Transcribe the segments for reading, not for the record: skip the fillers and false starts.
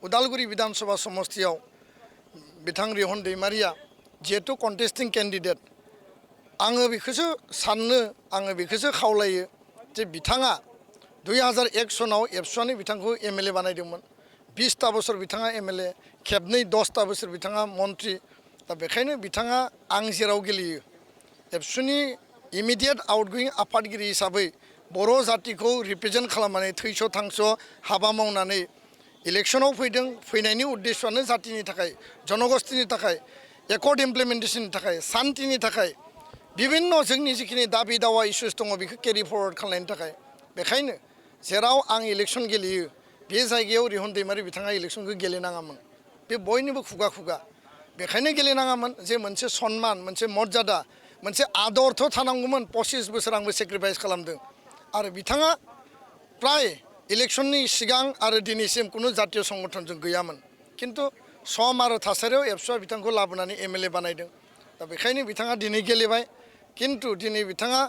उदालगुरि विधानसभा समष्टियाव बिथां रिहन दैमारिया जिहेतु कन्टेस्टिं कैंडिडेट आङो बेखौसो साननो आङो बेखौसो खावलायो जे बिथाङा 2001 सनाव एबसुआनो बिथांखौ एमएलए बानायदोंमोन 20टा बोसोर बिथाङा एमएलए खेबनै 10टा बोसोर बिथाङा मन्त्रि दा बेखायनो बिथाङा आं जेराव गेलेयो एबसुनि इमिडिएट आउटगोइं आफादगिरि हिसाबै बर' जातिखौ रिप्रेजेन्ट खालामनानै थैस' थांस' हाबा मावनानै इलेक्शनाव फैदों फैनायनि उद्देश्यआनो जातिनि थाखाय जनगोष्ठीनि थाखाय एकर्ड इमप्लिमेन्टेशननि थाखाय शान्तिनि थाखाय विभिन्न जोंनि जिखिनि दाबि दावा इस्युस दङ बेखौ केरि फरवार्ड खालामनायनि थाखाय बेखायनो जेराव आं इलेक्शन गेलेयो बे जायगायाव रिहन दैमारि बिथाङा इलेक्शनखौ गेलेनाङामोन बे बयनिबो खुगा खुगा बेखायनो गेलेनाङामोन जे मोनसे सन्मान मोनसे मर्यादा मोनसे आदरथ' थानांगौमोन 25 बोसोर आंबो सेक्रिफाइस खालामदों आरो बिथाङा प्राय इलेक्शननि सिगां आरो दिनैसिम कुनु जातीय संगठनजों गैयामोन किन्तु सम आरो थासारियाव एबसुआ बिथांखौ लाबोनानै एमएलए बानायदों दा बेखायनो बिथाङा दिनै गेलेबाय किन्तु दिनै बिथाङा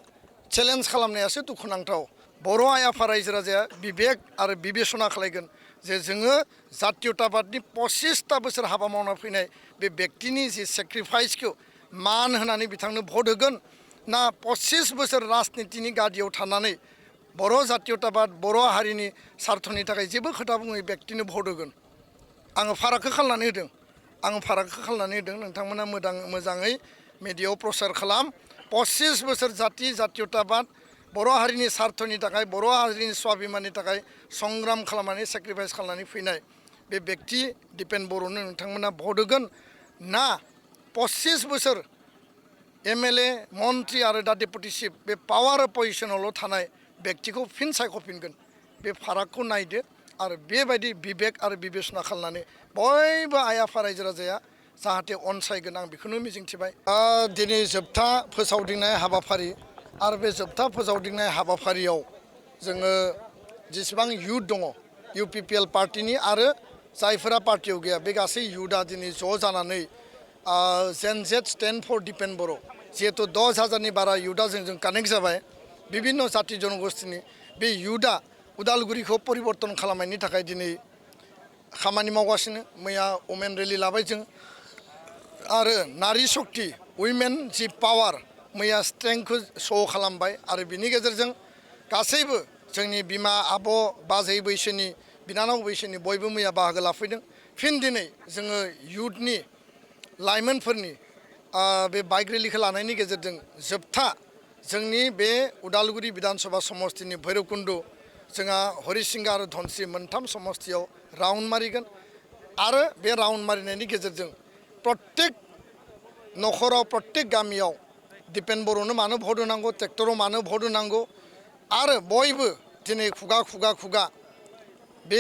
चेलेन्ज खालामनायासो दुखुनांथाव बर' आइ आफा रायजो राजाया बिबेक आरो बिबेसना खालायगोन जे जोङो जातीयताबादनि 25टा बोसोर हाबा मावना फैनाय बे व्यक्तिनि जि सेक्रिफाइसखौ मान होनानै बिथांनो भट होगोन ना 25 बोसोर राजनितिनि गादियाव थानानै बर' जातीयताबाद बर' हारिनि सार्थनि थाखाय जेबो खोथा बुङै व्यक्तिनो भट होगोन आङो फारागखौ खालामनानै होदों नोंथांमोना मोजाङै मिडियायाव प्रचार खालाम 25 बोसोर जातीयताबाद बर' हारिनि सार्थनि थाखाय बर' हारिनि स्वाभिमाननि थाखाय संग्राम खालामनानै सेक्रिफाइस खालामनानै फैनाय बे व्यक्ति दिपेन बर'नो नोंथांमोना भट होगोन ना 25 बोसोर एमएलए मन्त्रि आरो दा डेपुटि चिफ बे पावार पजिशनावल' थानाय व्यक्तिखौ फिन सायख'फिनगोन बे फारागखौ नायदो आरो बेबायदि बिबेक आरो बिबेसना खालामनानै बयबो आइ आफा रायजो राजाया जाहाथे अनसायगोन आं बेखौनो मिजिंथिबाय दिनै जोबथा फोसावदिंनाय हाबाफारि आरो बे जोबथा फोसावदिंनाय हाबाफारियाव जोङो जेसेबां युथ दङ इउपिपिएल पार्टिनि आरो जायफोरा पार्टियाव गैया बे गासै युथआ दिनै ज' जानानै जेन जेट स्टेन्ड फर दिपेन बर' जिहेतु 10,000नि बारा युथआ जोंजों कानेक्ट जाबाय विभिन्न जाति जनगोष्ठीनि बे युथआ उदालगुरिखौ परिबर्तन खालामनायनि थाखाय दिनै खामानि मावगासिनो मैया वमेन रेलि लाबाय जों आरो नारी शक्ति उइमेन जि पावार मैया स्ट्रेंथखौ श' खालामबाय आरो बिनि गेजेरजों गासैबो जोंनि बिमा आब' बाजै बैसोनि बिनानाव बैसोनि बयबो मैया बाहागो लाफैदों फिन दिनै जोङो युथनि लाइमोनफोरनि बे बाइक रेलिखौ लानायनि गेजेरजों जोबथा जोंनि बे उदालगुरि विधानसभा समष्टिनि भैरबकुन्द जोंहा हरिसिंगा आरो धनस्रि मोनथाम समष्टियाव राउन्ड मारिगोन आरो बे राउन्ड मारिनायनि गेजेरजों प्रत्येक न'खराव प्रत्येक गामियाव दिपेन बर'नो मानो भट होनांगौ ट्रेक्टराव मानो भट होनांगौ आरो बयबो दिनै खुगा बे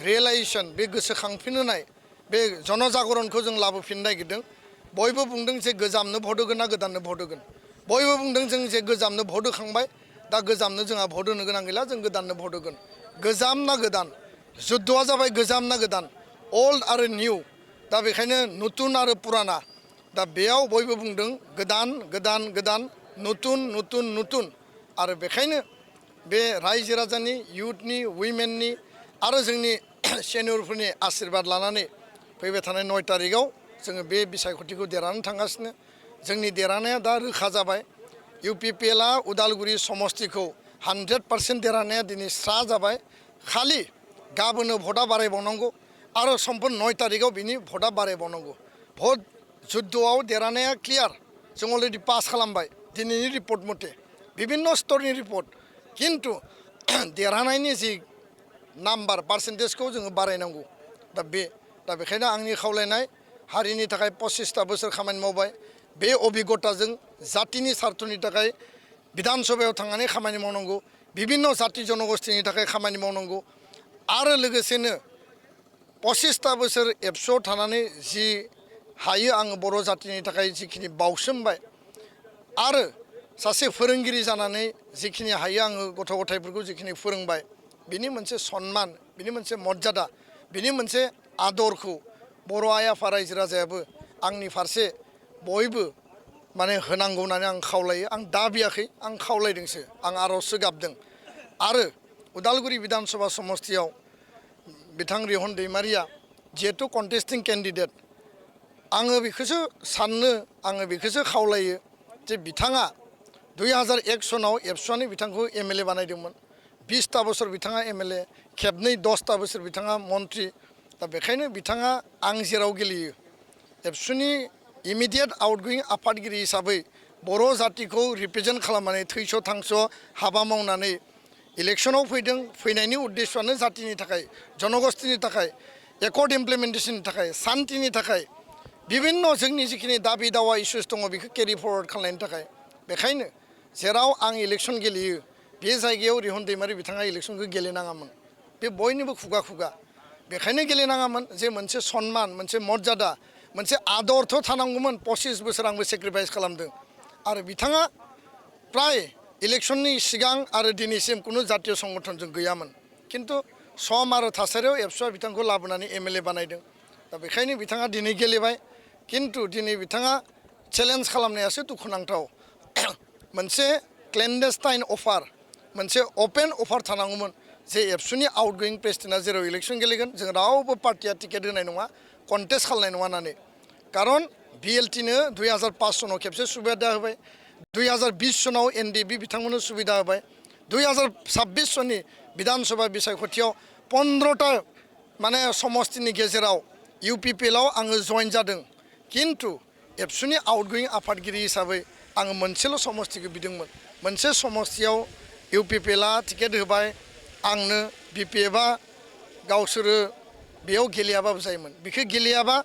रियेलाइजेसन बे गोसोखांफिनहोनाय बे जनजागरणखौ जों लाबोफिननो नागिरदों बयबो बुंदों जे गोजामनो भट होगोन ना गोदाननो भट होगोन बयबो बुंदों जों जे गोजामनो भट होखांबाय दा गोजामनो जोंहा भट होनो गोनां गैला जों गोदाननो भट होगोन गोजाम ना गोदान जुद्धआ जाबाय गोजाम ना गोदान ओल्ड आरो निउ दा बेखायनो नतुन आरो पुराना दा बेयाव बयबो बुंदों गोदान नतुन आरो बेखायनो बे रायजो राजानि युथनि उइमेननि आरो जोंनि सेनियरफोरनि आशीर्बाद लानानै फैबाय थानाय 9 तारिखआव जोङो बे बिसायख'थिखौ देरहानो थांगासिनो जोंनि देरहानाया दा रोखा जाबाय इउपिपिएलआ उदालगुरि समष्टिखौ 100% देरहानाया दिनै स्रा जाबाय खालि गाबोनो भटआ बारायबावनांगौ आरो सम्पन 9 तारिखआव बिनि भटआ बारायबावनांगौ भट जुद्धआव देरहानाया क्लियार जों अलरेडि पास खालामबाय दिनैनि रिपर्ट मथे विभिन्न स्तरनि रिपर्ट किन्तु देरहानायनि जि नाम्बार पार्सेन्टेजखौ जोङो बारायनांगौ दा बेखायनो आंनि खावलायनाय हारिनि थाखाय 25टा बोसोर खामानि मावबाय बे अभिगताजों जातिनि सार्थनि थाखाय विधानसभायाव थांनानै खामानि मावनांगौ विभिन्न जाति जनगोष्ठीनि थाखाय खामानि मावनांगौ आरो लोगोसेनो 25टा बोसोर एबसुआव थानानै जि हायो आङो बर' जातिनि थाखाय जिखिनि बावसोमबाय आरो सासे फोरोंगिरि जानानै जिखिनि हायो आङो गथ' गथायफोरखौ जिखिनि फोरोंबाय बिनि मोनसे सन्मान बिनि मोनसे मर्यादा बिनि मोनसे आदरखौ बर' आइ आफा रायजो राजायाबो आंनि फारसे बयबो माने होनांगौ होननानै आं खावलायो आं दाबियाखै आं खावलायदोंसो आं आर'जसो गाबदों आरो उदालगुरि विधानसभा समष्टियाव बिथां रिहन दैमारिया जिहेतु कन्टेस्टिं केन्डिडेट आङो बेखौसो साननो आङो बेखौसो खावलायो जे बिथाङा 2001 सनाव एबसुआनो बिथांखौ एमएलए बानायदोंमोन 20टा बोसोर बिथाङा एमएलए खेबनै 10टा बोसोर बिथाङा मन्त्रि दा बेखायनो बिथाङा आं जेराव गेलेयो एबसुनि इमिडियेट आउटगोयिं आफादगिरि हिसाबै बर' जातिखौ रिप्रेजेन्ट खालामनानै थैस' थांस' हाबा मावनानै इलेक्सनाव फैदों फैनायनि उद्देশ্যआनो जातिनि थाखाय जनगोष्ठीनि थाखाय एकर्ड इमप्लिमेन्टेसननि थाखाय शान्तिनि थाखाय बिभिन्न जोंनि जिखिनि दाबि दावा इस्युस दङ बेखौ केरि फरवार्ड खालामनायनि थाखाय बेखायनो जेराव आं इलेक्सन गेलेयो बे जायगायाव रिहन दैमारि बिथाङा इलेक्सनखौ गेलेनाङामोन बे बयनिबो खुगा खुगा बेखायनो गेलेनाङामोन जे मोनसे सन्मान मोनसे मर्यादा मोनसे आदरथ' थानांगौमोन 25 बोसोर आंबो सेक्रिफाइस खालामदों आरो बिथाङा प्राय इलेक्सननि सिगां आरो दिनैसिम कुनु जातीय संगठनजों गैयामोन किन्तु सम आरो थासारियाव एबसुआ बिथांखौ लाबोनानै एमएलए बानायदों दा बेखायनो बिथाङा दिनै गेलेबाय किन्तु दिनै बिथाङा चेलेन्ज खालामनायासो दुखुनांथाव मोनसे क्लेन्डेस्टाइन अफार मोनसे अपेन अफार थानांगौमोन जे एबसुनि आउटगोयिं प्रेसिडेन्टआ जेराव इलेक्सन गेलेगोन जों रावबो पार्टिया टिकेट होनाय नङा कन्टेस्ट खालामनाय नङा होननानै कारण बिएलटिनो 2005 सनाव खेबसे सुबिदा होबाय 2020 सनाव एनडिबि बिथांमोननो सुबिदा होबाय 2026 सननि विधानसभा बिसायख'थियाव 15टा माने समष्टिनि गेजेराव इउपिपिएलआव आङो जइन जादों किन्तु एबसुनि आउटगोयिं आफादगिरि हिसाबै आङो मोनसेल' समष्टिखौ बिदोंमोन मोनसे समष्टियाव इउपिपिएलआ टिकेट होबाय आंनो बिपिएफआ गावसोरो बेयाव गेलेयाबाबो जायोमोन बेखौ गेलेयाबा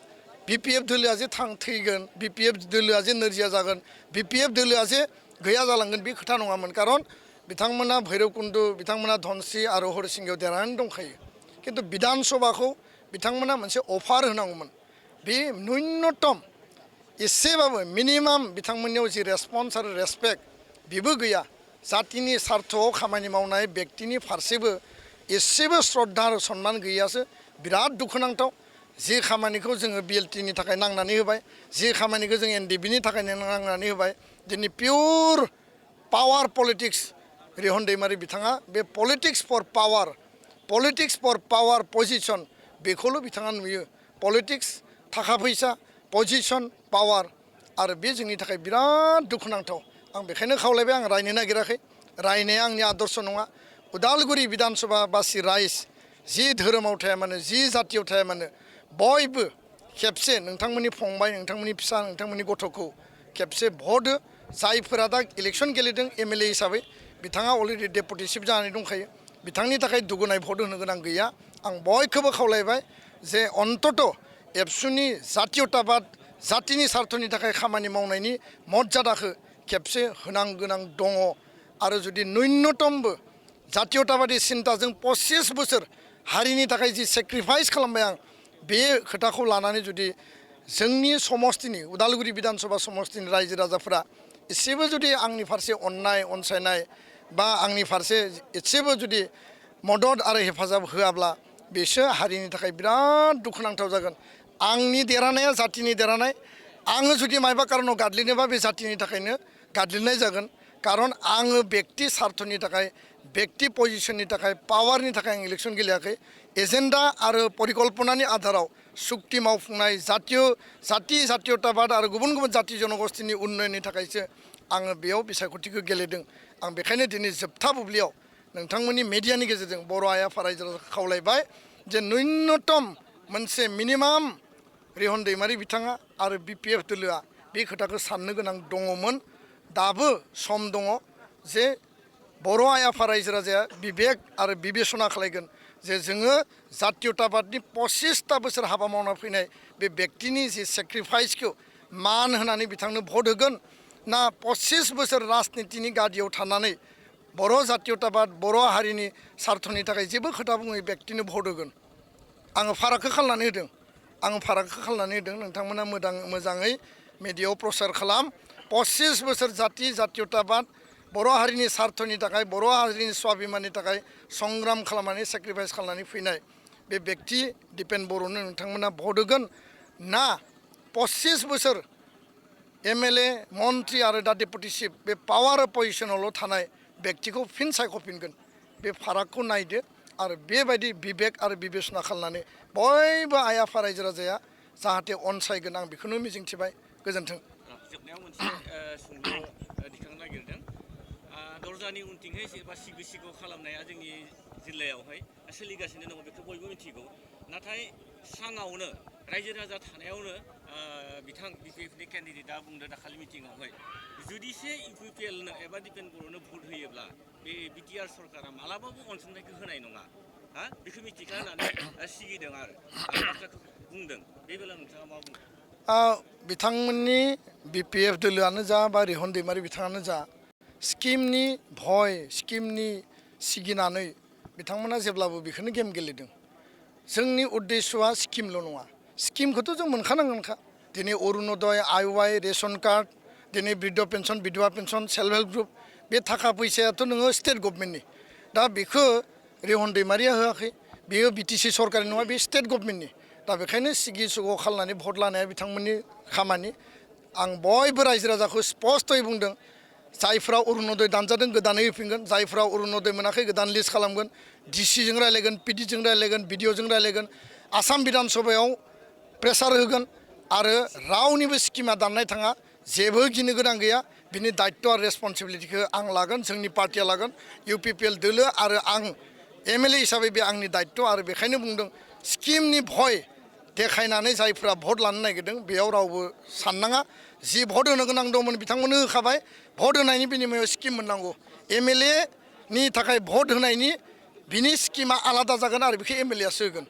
बिपिएफ दोलोआ जे थैगोन बिपिएफ दोलोआ जे नोरजिया जागोन बिपिएफ दोलोआ जे गैया जालांगोन बे खोथा नङामोन कारण बिथांमोना भैरबकुन्डु बिथांमोना धनस्रि आरो हरिसिंगायाव देरहानानै दंखायो किन्तु विधानसभाखौ बिथांमोना मोनसे अफार होनांगौमोन बे न्यूनतम एसेबाबो मिनिमाम बिथांमोननियाव जि रेसपन्स आरो रेसपेक्ट बेबो गैया जातिनि सार्थआव खामानि मावनाय व्यक्तिनि फारसेबो एसेबो श्रद्धा आरो सन्मान गैयासो बिराद दुखुनांथाव जे खामानिखौ जोङो बिएलटिनि थाखाय नांनानै होबाय जे खामानिखौ जों एनडिबिनि थाखाय नांनानै होबाय दिनै पियर पावार पलिटिक्स रिहन दैमारि बिथाङा बे पलिटिक्स फर पावार पजिशन बेखौल' बिथाङा नुयो पलिटिक्स थाखा फैसा पजिशन पावार आरो बे जोंनि थाखाय बिराद दुखुनांथाव आं बेखायनो खावलायबाय आं रायनो नागिराखै रायनाया आंनि आदर्श नङा उदालगुरि विधानसभा बासि राइज जि धोरोमाव थाया मानो जि जातियाव थाया मानो बयबो खेबसे नोंथांमोननि फंबाय नोंथांमोननि फिसा नोंथांमोननि गथ'खौ खेबसे भट हो जायफोरा दा इलेक्सन गेलेदों एमएलए हिसाबै बिथाङा अलरेडि डेपुटि चिफ जानानै दंखायो बिथांनि थाखाय दुगुनाय भट होनो गोनां गैया आं बयखौबो खावलायबाय जे अन्तत एबसुनि जातीयताबाद जातिनि सार्थनि थाखाय खामानि मावनायनि मर्यादाखौ खेबसे होनां गोनां दङ आरो जुदि न्यूनतमबो जातीयताबादि सिन्ताजों 25 बोसोर हारिनि थाखाय जि सेक्रिफाइस खालामबाय आं बे खोथाखौ लानानै जुदि जोंनि समष्टिनि उदालगुरि विधानसभा समष्टिनि रायजो राजाफोरा एसेबो जुदि आंनि फारसे अननाय अनसायनाय बा आंनि फारसे एसेबो जुदि मदद आरो हेफाजाब होआब्ला बेसो हारिनि थाखाय बिराद दुखुनांथाव जागोन आंनि देरहानाया जातिनि देरहानाय आङो जुदि मायबा कारनाव गादलिनोबा बे जातिनि थाखायनो गादलिननाय जागोन कारण आङो व्यक्ति सार्थनि थाखाय व्यक्ति पजिशननि थाखाय पावारनि थाखाय आं इलेक्सन गेलेयाखै एजेन्डा आरो परिकल्पनानि आधाराव सुक्ति मावफुंनाय जातीयताबाद आरो गुबुन गुबुन जाति जनगोष्ठीनि उन्नयननि थाखायसो आङो बेयाव बिसायख'थिखौ गेलेदों आं बेखायनो दिनै जोबथा बुब्लियाव नोंथांमोननि मिडियानि गेजेरजों बर' आइ आफा रायजो राजाखौ खावलायबाय जे न्यूनतम मोनसे मिनिमाम रिहन दैमारि बिथाङा आरो बिपिएफ दोलोआ बे खोथाखौ साननो गोनां दङमोन दाबो सम दङ जे बर' आइ आफा रायजो राजाया बिबेक आरो बिबेसना खालायगोन जे जोङो जातीयताबादनि 25टा बोसोर हाबा मावना फैनाय बे व्यक्तिनि जि सेक्रिफाइसखौ मान होनानै बिथांनो भट होगोन ना 25 बोसोर राजनितिनि गादियाव थानानै बर' जातीयताबाद बर' हारिनि सार्थनि थाखाय जेबो खोथा बुङै व्यक्तिनो भट होगोन आङो फारागखौ खालामनानै होदों नोंथांमोना मोजाङै मिडियायाव प्रसार खालाम 25 बोसोर जातीयताबाद बर' हारिनि सार्थनि थाखाय बर' हारिनि स्वाभिमाननि थाखाय संग्राम खालामनानै सेक्रिफाइस खालामनानै फैनाय बे व्यक्ति दिपेन बर'नो नोंथांमोना भट होगोन ना 25 बोसोर एमएलए मन्त्रि आरो दा डेपुटि चिफ बे पावार पजिशनावल' थानाय व्यक्तिखौ फिन सायख'फिनगोन बे फारागखौ नायदो आरो बेबायदि बिबेक आरो बिबेसना खालामनानै बयबो आइ आफा रायजो राजाया जाहाथे अनसायगोन आं बेखौनो मिजिंथिबाय गोजोन्थों जोबनायाव मोनसे सोंलु दिखांनो नागिरदों दरजानि उनथिंहाय एबा सिगु सिगु खालामनाया जोंनि जिल्लायावहाय सोलिगासिनो दङ बेखौ बयबो मिथिगौ नाथाय स्राङावनो रायजो राजा थानायावनो बिथां बिपिएफनि केन्डिडेटआ बुंदों दाखालि मिटिङावहाय जुदिसे इउपिपिएलनो एबा दिपेन बर'नो भट होयोब्ला बे बिटिआर सरकारा मालाबाबो अनसुंथाइखौ होनाय नङा हा बेखौ मिथिखा होननानै सिगिदों आरो बाथ्राखौ बुंदों बे बेलायाव नोंथाङा मा बुंदों बिथांमोननि बिपिएफ दोलोआनो जा बा रिहन दैमारि बिथाङानो जा स्किमनि भय स्किमनि सिगिनानै बिथांमोना जेब्लाबो बेखौनो गेम गेलेदों जोंनि उद्देस्यआ स्किमल' नङा स्किमखौथ' जों मोनखानांगोनखा दिनै अरुणोदय आइवाइ रेशन कार्ड दिनै बृद्ध पेन्सन बिधवा पेन्सन सेल्फ हेल्प ग्रुप बे थाखा फैसायाथ' नोङो स्टेट गभर्नमेन्टनि दा बेखौ रिहन दैमारिया होआखै बेयो बिटिसि सरकारनि नङा बे स्टेट गभर्नमेन्टनि दा बेखायनो सिगि सुग' खालामनानै भट लानाया बिथांमोननि खामानि आं बयबो रायजो राजाखौ स्पस्थ'यै बुंदों जायफ्रा अरुणोदय दानजादों गोदानै होफिनगोन जायफ्रा अरुणोदय मोनाखै गोदान लिस्ट खालामगोन डिसिजों रायलायगोन पिडिजों रायलायगोन बिडिअजों रायलायगोन आसाम बिधान सभायाव प्रेसार होगोन आरो रावनिबो स्किमा दाननाय थाङा जेबो गिनो गोनां गैया बिनि दायित्व आरो रेसपन्सिबिलिटिखौ आं लागोन जोंनि पार्टिया लागोन इउपिपिएल दोलो आरो आं एमएलए हिसाबै बे आंनि दायित्व आरो बेखायनो बुंदों स्किमनि भय देखायनानै जायफ्रा भट लानो नागिरदों बेयाव रावबो साननाङा जि भट होनो गोनां दंमोन बिथांमोननो होखाबाय भट होनायनि बिनिमयाव स्किम मोननांगौ एमएलएनि थाखाय भट होनायनि बिनि स्किमा आलादा जागोन आरो बेखौ एमएलएआसो होगोन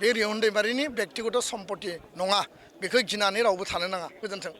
बे रिहन दैमारिनि बेक्तिगत सम्पति नङा बेखौ गिनानै रावबो थानो नाङा गोजोन्थों